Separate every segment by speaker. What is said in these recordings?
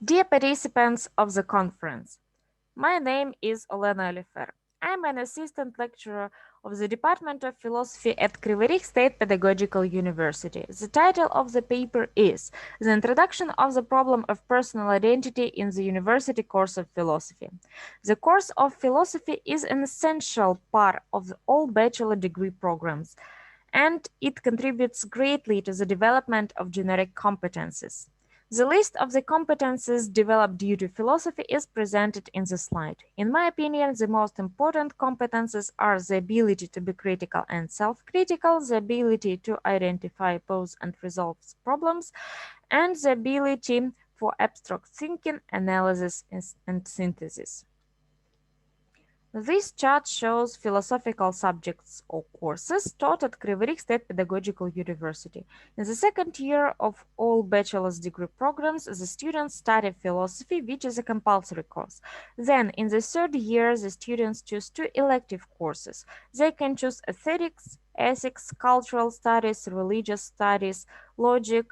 Speaker 1: Dear participants of the conference, my name is Olena Olifer. I am an assistant lecturer of the Department of Philosophy at Kryvyi State Pedagogical University. The title of the paper is The Introduction of the Problem of Personal Identity in the University Course of Philosophy. The course of philosophy is an essential part of all bachelor degree programs, and it contributes greatly to the development of generic competencies. The list of the competencies developed due to philosophy is presented in the slide. In my opinion, the most important competencies are the ability to be critical and self-critical, the ability to identify, pose, and resolve problems, and the ability for abstract thinking, analysis, and synthesis. This chart shows philosophical subjects or courses taught at Kryvyi State Pedagogical University. In the second year of all bachelor's degree programs, the students study philosophy, which is a compulsory course. Then, in the third year, the students choose two elective courses. They can choose aesthetics, ethics, cultural studies, religious studies, logic,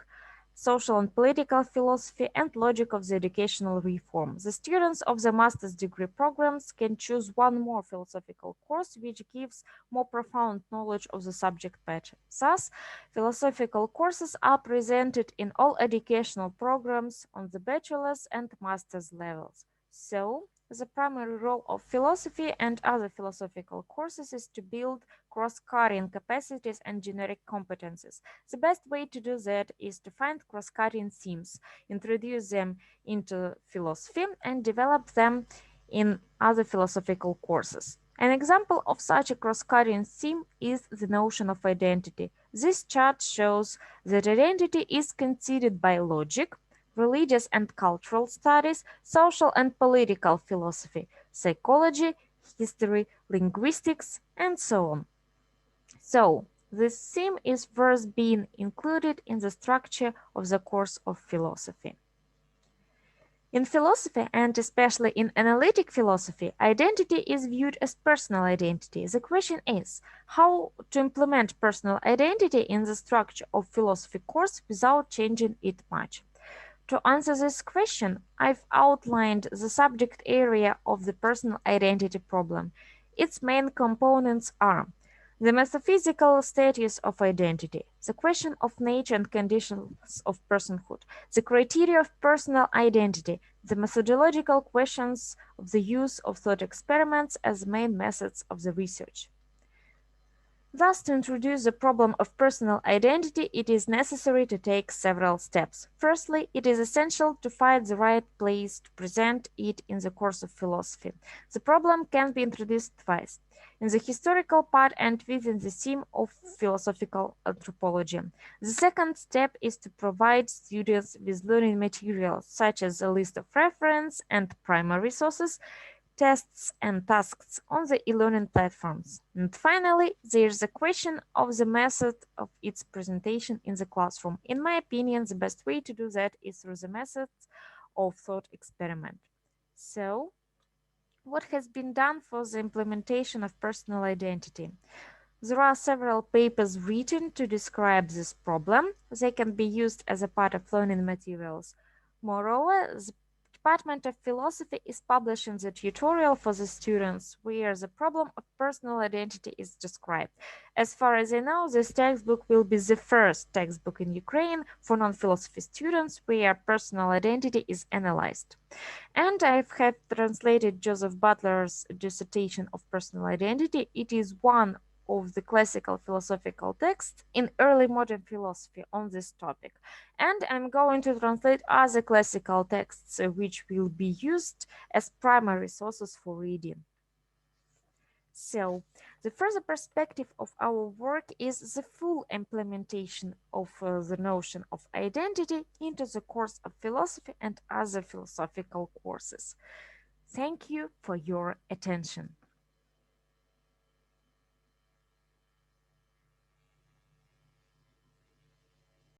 Speaker 1: social and political philosophy, and logic of the educational reform. The students of the master's degree programs can choose one more philosophical course which gives more profound knowledge of the subject matter. Thus, philosophical courses are presented in all educational programs on the bachelor's and master's levels. So, the primary role of philosophy and other philosophical courses is to build cross-cutting capacities and generic competencies. The best way to do that is to find cross-cutting themes, introduce them into philosophy, and develop them in other philosophical courses. An example of such a cross-cutting theme is the notion of identity. This chart shows that identity is considered by logic, religious and cultural studies, social and political philosophy, psychology, history, linguistics, and so on. So, this theme is worth being included in the structure of the course of philosophy. In philosophy, and especially in analytic philosophy, identity is viewed as personal identity. The question is how to implement personal identity in the structure of philosophy course without changing it much. To answer this question, I've outlined the subject area of the personal identity problem. Its main components are the metaphysical status of identity, the question of nature and conditions of personhood, the criteria of personal identity, the methodological questions of the use of thought experiments as main methods of the research. Thus, to introduce the problem of personal identity, it is necessary to take several steps. Firstly, it is essential to find the right place to present it in the course of philosophy. The problem can be introduced twice, in the historical part and within the theme of philosophical anthropology. The second step is to provide students with learning materials, such as a list of reference and primary sources, tests and tasks on the e-learning platforms. And finally, there's the question of the method of its presentation in the classroom. In my opinion, the best way to do that is through the methods of thought experiment. So, what has been done for the implementation of personal identity? There are several papers written to describe this problem. They can be used as a part of learning materials. Moreover, the Department of Philosophy is publishing the tutorial for the students where the problem of personal identity is described. As far as I know, this textbook will be the first textbook in Ukraine for non-philosophy students where personal identity is analyzed. And I have translated Joseph Butler's dissertation of personal identity. It is one of the classical philosophical texts in early modern philosophy on this topic. And I'm going to translate other classical texts which will be used as primary sources for reading. So, the further perspective of our work is the full implementation of the notion of identity into the course of philosophy and other philosophical courses. Thank you for your attention.